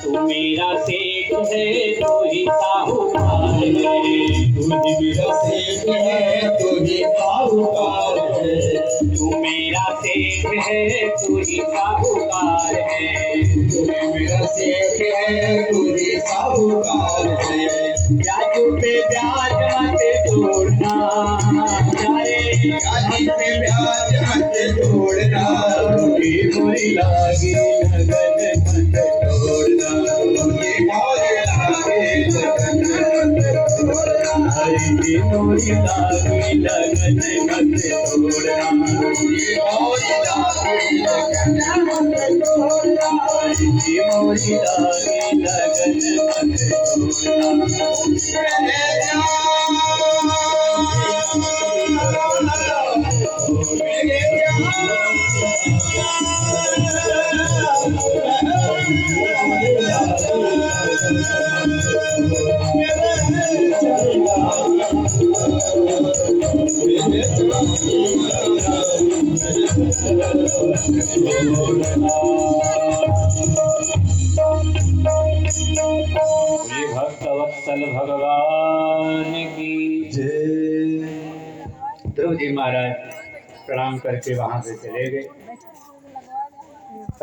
तू मेरा सेठ है तू ही साहूकार है। तू ही मेरा सेठ है तू ही साहूकार है। तू मेरा सेठ है तू ही साहूकार है। तू ही मेरा सेठ है तू ही साहूकार है। ब्याज पे ब्याज मत जोड़ना जाए, ब्याज पे ब्याज मत जोड़ना। मुझे बुरी लागी लगन मत छोड़ना। मुझे मौज लागे लगन मत छोड़ना। मुझे बुरी लागी लगन मत छोड़ना। मुझे मौज लागे लगन मत छोड़ना। मुझे बुरी लागी लगन मत छोड़ना। भक्तवत्सल भगवान की जय। ध्रुव जी महाराज प्रणाम करके वहां से चले गए।